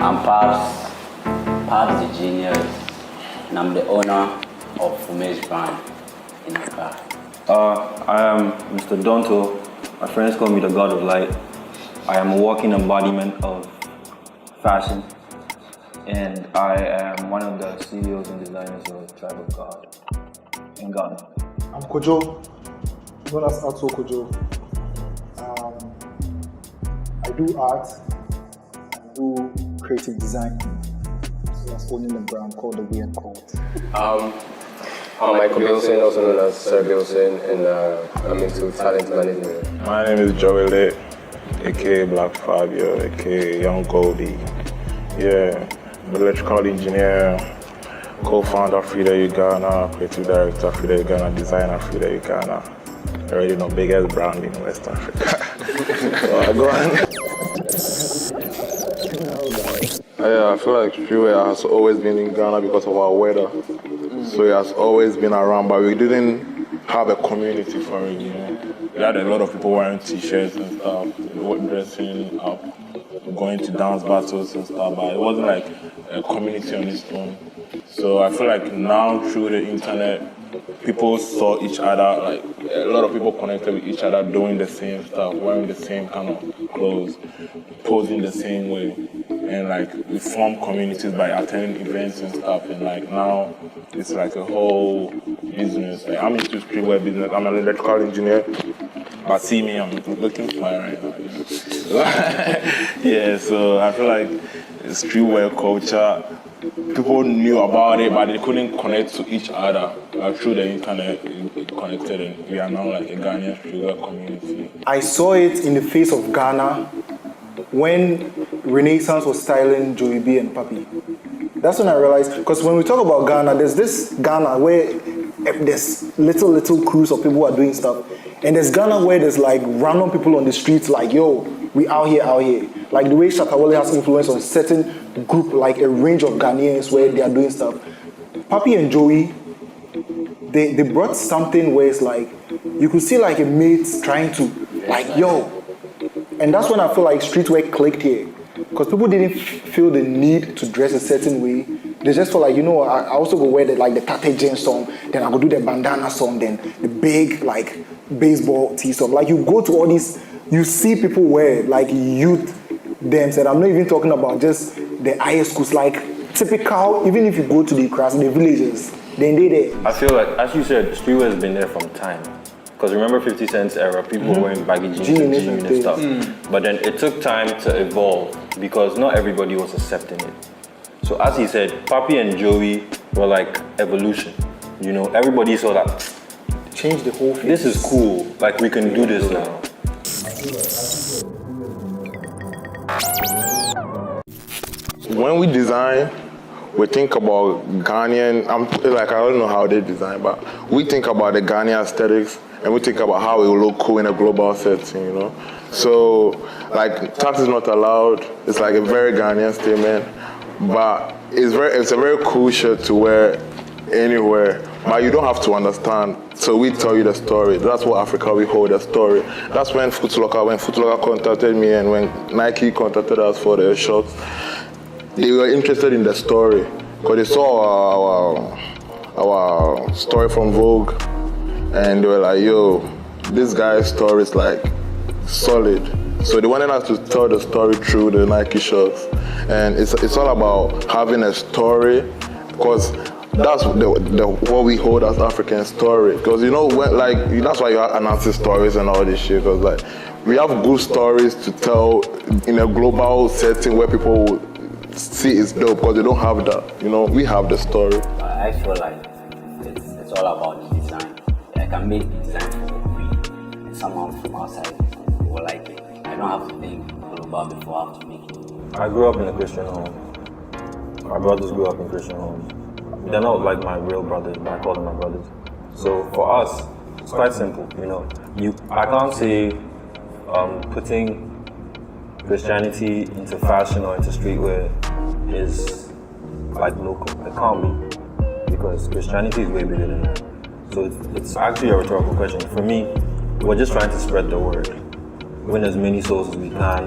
I'm Paps the genius, and I'm the owner of FUMAIS brand in Accra. I am Mr. Donto. My friends call me the God of Light. I am a walking embodiment of fashion, and I am one of the CEOs and designers of Tribe of God in Ghana. I'm Kojo, known as Alto Kojo. I do art, I do creative design, so that's owning the brand called The Weird Cult. I'm Michael Bilson, also known as Sir Bilson, and I'm into talent management. My name is Joey Lit, aka Black Fabio, aka Young Goldie. Yeah, I'm an electrical engineer, co-founder of Frida Ghana, creative director of Frida Ghana, designer of Frida Ghana. I already know biggest brand in West Africa. So go on. I feel like streetwear has always been in Ghana because of our weather. So it has always been around, but we didn't have a community for it, you know. We had a lot of people wearing t-shirts and stuff, dressing up, going to dance battles and stuff, but it wasn't like a community on its own. So I feel like now through the internet, people saw each other, like a lot of people connected with each other doing the same stuff, wearing the same kind of clothes, posing the same way. And like we form communities by attending events and stuff, and like now it's like a whole business. Like I'm into streetwear business, I'm an electrical engineer, but see me, I'm looking fine right now, you know? Yeah, so I feel like streetwear culture, people knew about it, but they couldn't connect to each other. Through the internet, it connected, and we are now like a Ghanaian streetwear community. I saw it in the face of Ghana when Renaissance was styling Joey B and Papi. That's when I realized, because when we talk about Ghana, there's this Ghana where there's little crews of people who are doing stuff, and there's Ghana where there's like random people on the streets like, yo, we out here. Like the way Shatawale has influence on certain group, like a range of Ghanaians where they are doing stuff. Papi and Joey, they brought something where it's like, you could see like a mate trying to, like, yo. And that's when I feel like streetwear clicked here. Because people didn't feel the need to dress a certain way. They just felt like, you know, I also go wear the tate jeans song, then I go do the bandana song, then the big like baseball tee song. Like you go to all these, you see people wear like youth dance, and I'm not even talking about just the high schools, like typical, even if you go to the Accra, the villages, then they there. I feel like, as you said, streetwear has been there from time. Because remember 50 Cent's era, people were wearing baggy jeans and stuff. But then it took time to evolve because not everybody was accepting it. So as he said, Papi and Joey were like evolution. You know, everybody saw that. Change the whole thing. This is cool, like we can do this now. When we design, we think about Ghanaian, I don't know how they design, but we think about the Ghanaian aesthetics, and we think about how it will look cool in a global setting, you know? So, like, tax is not allowed. It's like a very Ghanaian statement, but it's a very cool shirt to wear anywhere, but you don't have to understand. So we tell you the story. That's what Africa we hold, the story. That's when Foot Locker contacted me, and when Nike contacted us for their shorts, they were interested in the story because they saw our story from Vogue, and they were like, yo, this guy's story is like solid. So they wanted us to tell the story through the Nike shorts. And it's all about having a story, because that's what we hold as African story. Because you know, that's why you have announcing stories and all this shit. Because like we have good stories to tell in a global setting where people see it's dope, because they don't have that. You know, we have the story. I feel like it's all about the design. I can make the design for free, and someone from outside will like it. I don't have to think global before I have to make it. I grew up in a Christian home. My brothers grew up in Christian homes. They're not like my real brothers, but I call them my brothers. So for us, it's quite simple, you know. I can't say putting Christianity into fashion or into streetwear is like local. It can't be, because Christianity is way bigger than that. So it's actually a rhetorical question. For me, we're just trying to spread the word, win as many souls as we can,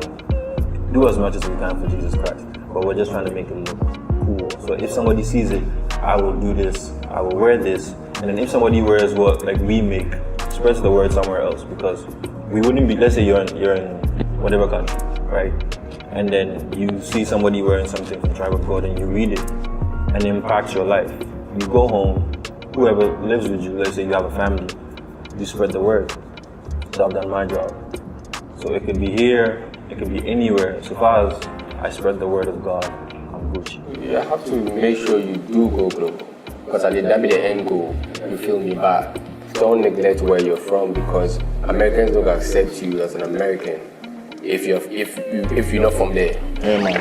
do as much as we can for Jesus Christ. but we're just trying to make it look cool. So if somebody sees it, I will do this, I will wear this, and then if somebody wears what like we make, spreads the word somewhere else, because we wouldn't be, let's say you're in whatever country, right? And then you see somebody wearing something from Tribe of God and you read it and it impacts your life. You go home, whoever lives with you, let's say you have a family, you spread the word. So I've done my job. So it could be here, it could be anywhere. So far as I spread the word of God, I'm Gucci. You have to make sure you do go global, because that be the end goal. You feel me? But don't neglect where you're from, because Americans don't accept you as an American if you're not from there. Yeah, man.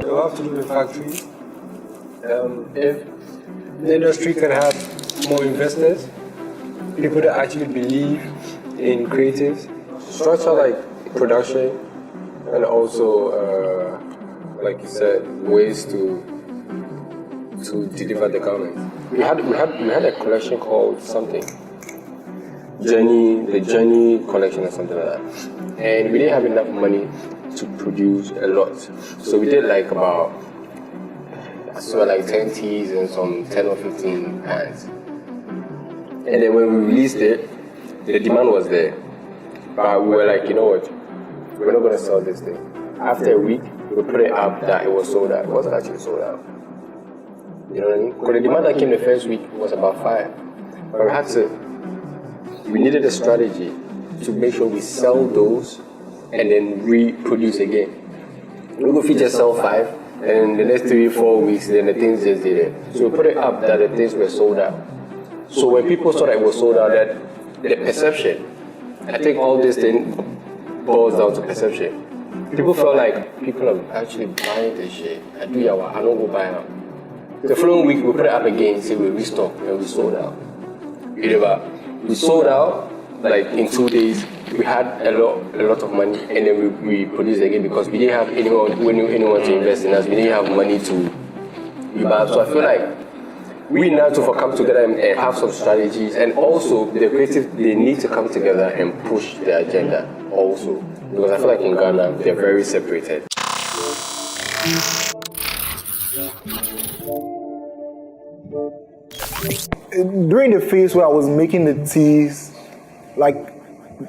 You have to do the factories. If the industry can have more investors, people that actually believe in creatives, structure like production, and also, like you said, ways to deliver the garments. We had a collection called something, the Journey collection or something like that, and we didn't have enough money to produce a lot, so we did like about, so like 10 tees and some 10 or 15 pants. And then when we released it, the demand was there. But we were like, you know what, we're not going to sell this thing. After a week, we put it up that it was sold out. It wasn't actually sold out. You know what I mean? Because the demand that came the first week was about 5. But we needed a strategy to make sure we sell those and then reproduce again. We go feature sell 5. And the next 3-4 weeks, then the things just did it. So we put it up that the things were sold out. So when people saw that it was sold out, that the perception, I think all this thing boils down to perception. People felt like people are actually buying this shit. I don't go buy it. The following week, we put it up again, say we restock, and we sold out. We sold out, like in 2 days. We had a lot of money, and then we produced again because we didn't have anyone to invest in us. We didn't have money to buy. So I feel like we now to come together and have some strategies, and also the creatives, they need to come together and push their agenda also, because I feel like in Ghana they're very separated. During the phase where I was making the teas, like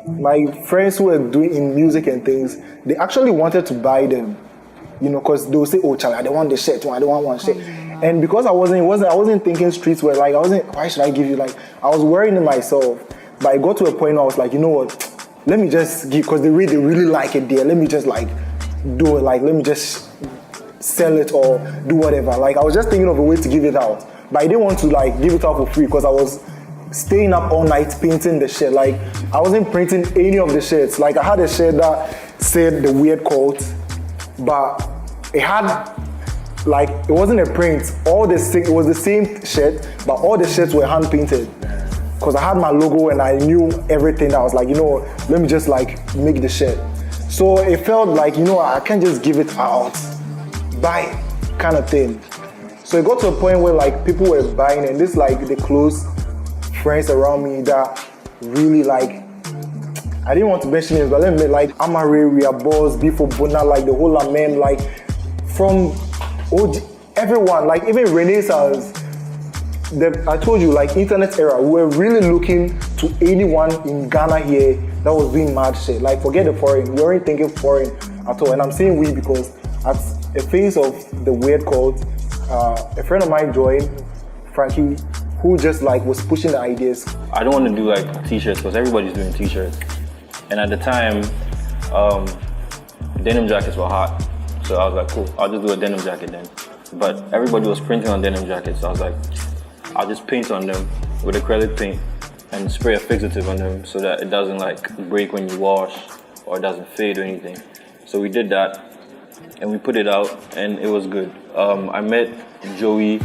my friends who were doing in music and things, they actually wanted to buy them, you know, because they would say, "Oh, Charlie, I don't want the shirt, I don't want one shirt." And because I wasn't thinking streetwear, like why should I give you, like I was wearing it myself. But I got to a point where I was like, you know what, let me just give, because they really like it there. Let me just like do it, like let me just sell it or do whatever. Like I was just thinking of a way to give it out, but I didn't want to like give it out for free because I was staying up all night painting the shirt. Like I wasn't printing any of the shirts. Like I had a shirt that said the weird quote, but it had like, it wasn't a print. It was the same shirt, but all the shirts were hand painted. Because I had my logo and I knew everything. I was like, you know, let me just like make the shirt. So it felt like, you know, I can't just give it out, buy it kind of thing. So it got to a point where like people were buying, and this like the close friends around me that really like, I didn't want to mention names, but let me like Amare, Ria Boss, Before Bona, like the whole Amen, like from OG, everyone, like even Renaissance. I told you, like internet era, we were really looking to anyone in Ghana here that was doing mad shit. Like forget the foreign, we weren't thinking foreign at all. And I'm saying we because at a phase of the weird cult, a friend of mine joined, Frankie, who just like was pushing the ideas. I don't want to do like t-shirts because everybody's doing t-shirts. And at the time, denim jackets were hot. So I was like, cool, I'll just do a denim jacket then. But everybody was printing on denim jackets. So I was like, I'll just paint on them with acrylic paint and spray a fixative on them so that it doesn't like break when you wash or it doesn't fade or anything. So we did that and we put it out and it was good. I met Joey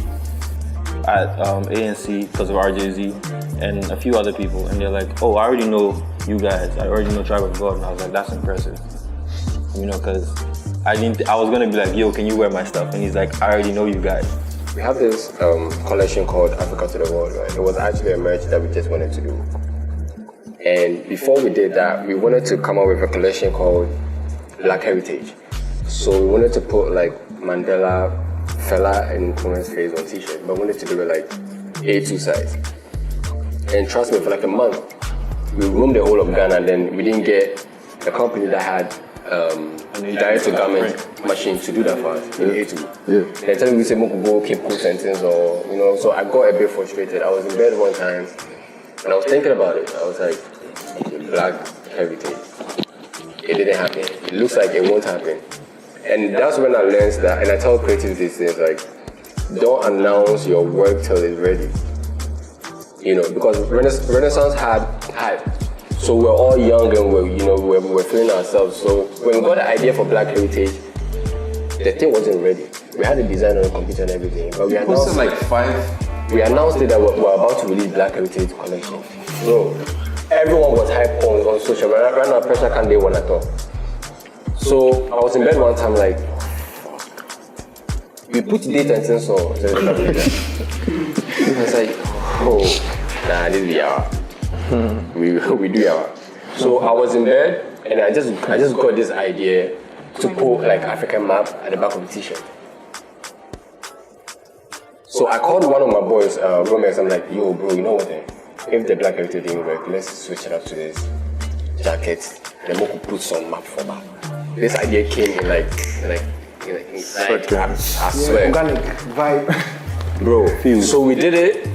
at ANC because of RJZ and a few other people, and they're like, oh, I already know you guys. I already know Tribe of God. And I was like, that's impressive. You know, because I was gonna be like, yo, can you wear my stuff? And he's like, I already know you guys. We have this collection called Africa to the World, right? It was actually a merch that we just wanted to do. And before we did that, we wanted to come up with a collection called Black Heritage. So we wanted to put like Mandela, Fela, and Coleman's face on t-shirt, but we wanted to do it like A2 size. And trust me, for like a month, we roamed the whole of Ghana, and then we didn't get a company that had direct-to-garment machine to do that for us in A2. They tell me we say, go keep cool sentence, or so I got a bit frustrated. I was in bed one time, and I was thinking about it. I was like, Black Heritage. It didn't happen. It looks like it won't happen. And that's when I learned that, and I tell creatives these things like, don't announce your work till it's ready. Because Renaissance had hype. So we're all young and we're feeling ourselves. So when we got the idea for Black Heritage, the thing wasn't ready. We had the design on the computer and everything, but we announced like 5. We announced it that we're about to release Black Heritage collection. Bro, everyone was hyped on social. Right now, pressure can't do one at all. So I was in bed one time like, we put data and sensor. I was like, nah, this is our. We do our. So I was in bed and I just got this idea to put like African map at the back of the t-shirt. So I called one of my boys, Romeo. I'm like, yo, bro, you know what? If the Black Heritage didn't work, let's switch it up to this jacket. Then we could put some map for that. This idea came in like I swear. Organic vibe. Bro, so we did it.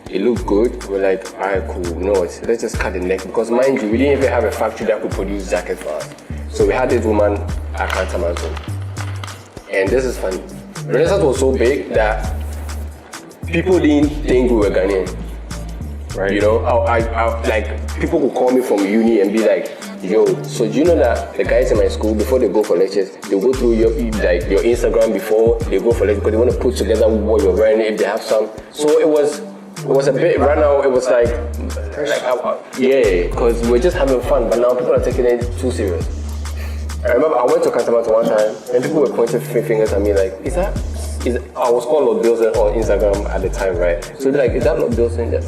It looked good. We're like, alright, cool. You know what? Let's just cut the neck. Because mind you, we didn't even have a factory that could produce jackets for us. So we had this woman at Cantamanto. And this is funny. Renaissance was so big that people didn't think we were Ghanaian. Right. I like people could call me from uni and be like, yo, so do you know that the guys in my school, before they go for lectures, they go through your Instagram before they go for lectures because they want to put together what you're wearing if they have some. So it was a bit, right now it was like because we're just having fun, but now people are taking it too serious. I remember I went to Cantamanto one time and people were pointing fingers at me like, I was called Lord Bilson on Instagram at the time, right? So they're like, is that Lord Bilson?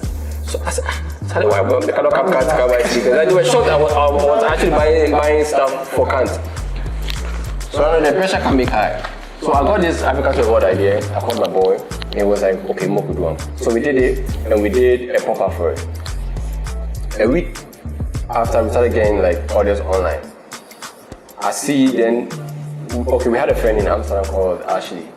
So I said, they cannot come Kant to come by speakers. They were shocked I was actually buying stuff for Kant. So now the pressure can be high. So I got this African Award idea. I called my boy, and he was like, okay, more could do one. So we did it, and we did a pop-up for it. A week after, we started getting like orders online. I see then, we had a friend in Amsterdam called Ashley.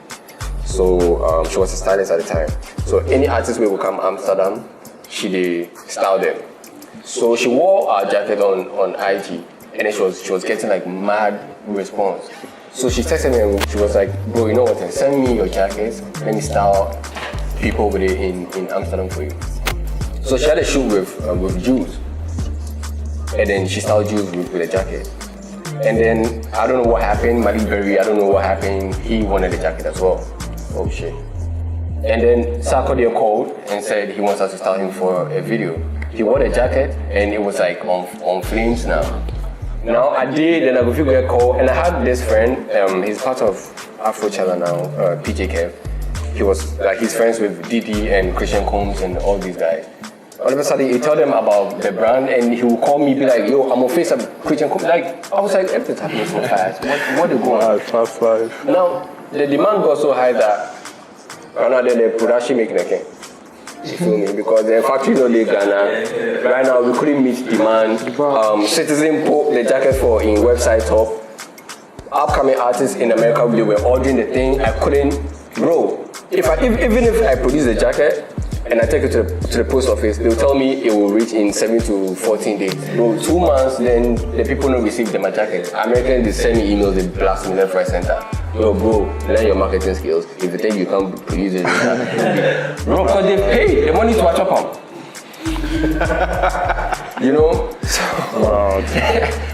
So she was a stylist at the time. So any artist will come to Amsterdam, she styled them. So she wore our jacket on IG, and then she was getting like mad response. So she texted me and she was like, bro, you know what? Send me your jackets. Let me style people with it in Amsterdam for you. So she had a shoot with Jude, and then she styled Jude with a jacket. And then I don't know what happened. Malik Berry, I don't know what happened. He wanted the jacket as well. Oh shit. And then Sarkodie called and said he wants us to style him for a video. He wore the jacket and it was like on flames now. Now I did, then I go figure a call, and I had this friend, he's part of Afro Chala now, PJ Kev. He was like, he's friends with Didi and Christian Combs and all these guys. All of a sudden, he told them about the brand, and he would call me, be like, yo, I'm on face of Christian Combs. Like, I was like, everything's happening so fast. What is going on? Fast life. Now, the demand got so high that now the production making a king. You feel me? Because the factory no leave Ghana. Right now we couldn't meet demand. Citizen put the jacket for in website top. Upcoming artists in America, they were ordering the thing. I couldn't, bro. Even if I produce the jacket and I take it to the post office, they'll tell me it will reach in 7 to 14 days. Bro, 2 months, then the people don't receive my jacket. Americans, they send me emails, they blast me left, right, center. Yo, bro, learn your marketing skills. If you think you can't produce it, bro, because they pay the money to watch up. You know? Wow.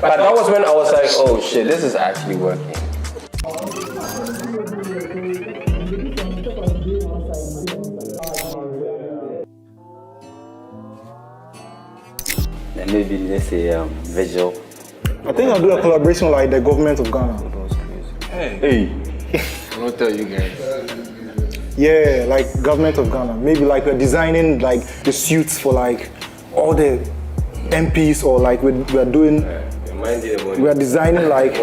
But that was when I was like, oh shit, this is actually working. Then maybe let's say visual. I think I'll do a collaboration like the government of Ghana. Hey. I'm gonna tell you guys. Yeah, like government of Ghana. Maybe like we're designing like the suits for like all the MPs or like we're doing. We are designing like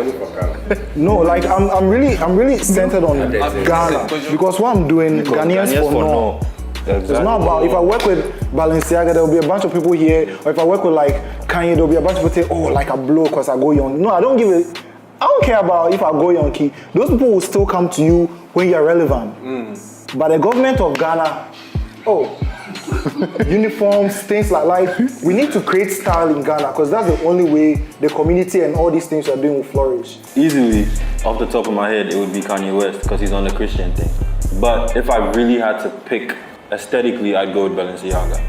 no, like I'm really centered on Ghana because what I'm doing Ghanaians for no. Exactly. It's not about if I work with Balenciaga, there will be a bunch of people here, or if I work with like Kanye, there will be a bunch of people say, oh, like I blow because I go young. No, I don't care about if I go Yankee. Those people will still come to you when you're relevant. But the government of Ghana, uniforms, things like we need to create style in Ghana because that's the only way the community and all these things we're doing will flourish. Easily, off the top of my head, it would be Kanye West because he's on the Christian thing. But if I really had to pick aesthetically, I'd go with Balenciaga.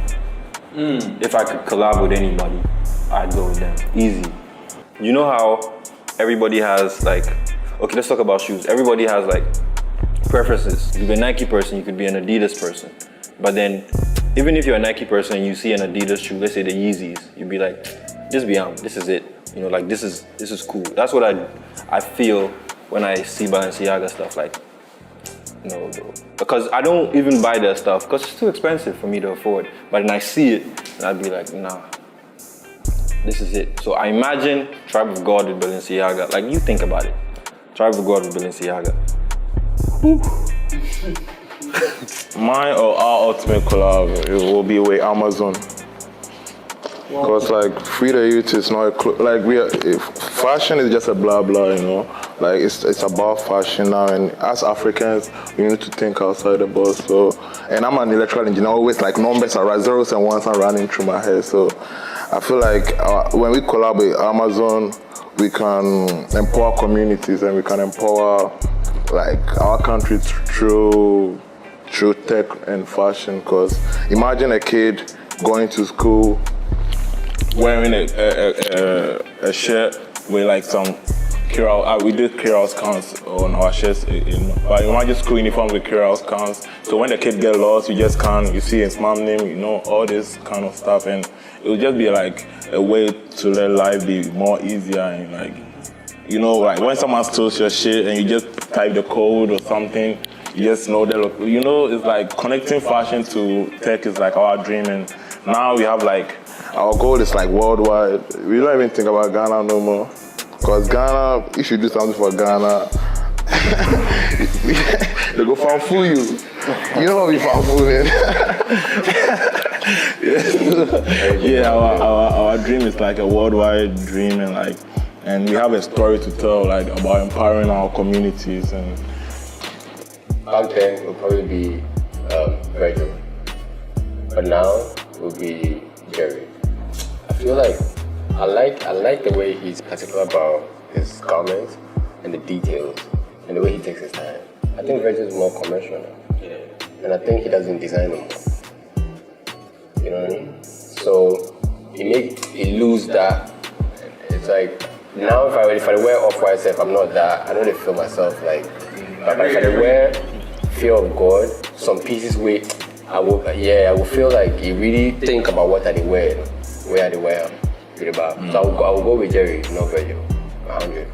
If I could collab with anybody, I'd go with them. Easy. You know how everybody has like, okay, let's talk about shoes. Everybody has like preferences. You could be a Nike person, you could be an Adidas person. But then, even if you're a Nike person and you see an Adidas shoe, let's say the Yeezys, you'd be like, just be on, this is it. You know, like this is cool. That's what I feel when I see Balenciaga stuff. Like, no, because I don't even buy their stuff because it's too expensive for me to afford. But when I see it, and I'd be like, nah, this is it. So I imagine Tribe of God with Balenciaga. Like, you think about it. Tribe of God with Balenciaga. Mine or our ultimate collab, it will be with Amazon. Because like free the youth is not fashion is just a blah blah, you know. Like it's about fashion now, and as Africans we need to think outside the box. So, and I'm an electrical engineer, always like numbers are zeros and ones are running through my head. So I feel like when we collab with Amazon, we can empower communities and we can empower like our country through tech and fashion. Because imagine a kid going to school wearing a shirt with like some Kira, we did Kira's counts on our shirts, but imagine school uniform with Kira's counts. So when the kid get lost, you see his mom name, you know, all this kind of stuff, and it will just be like a way to let life be more easier and like, you know, like when someone steals your shit and you just type the code or something, you just know that, you know, it's like connecting fashion to tech is like our dream, and now we have like, our goal is like worldwide. We don't even think about Ghana no more. Because Ghana, if you do something for Ghana, they go fanfu you. You know what we fanfu in. Yeah, our dream is like a worldwide dream, and we have a story to tell like about empowering our communities. And back then it would probably be Virgil, but now it will be Jerry. I feel like I like the way he's particular about his garments and the details and the way he takes his time. I think Virgil is more commercial now. Yeah. And I think he doesn't design anymore. You know what I mean? So he lose that. It's like now if I wear off-white stuff, I'm not that. I don't really feel myself like. But if I wear Fear of God, some pieces I will feel like he really think about what are they wearing, where are they wearing. So I will go with Jerry, not Virgil. 100.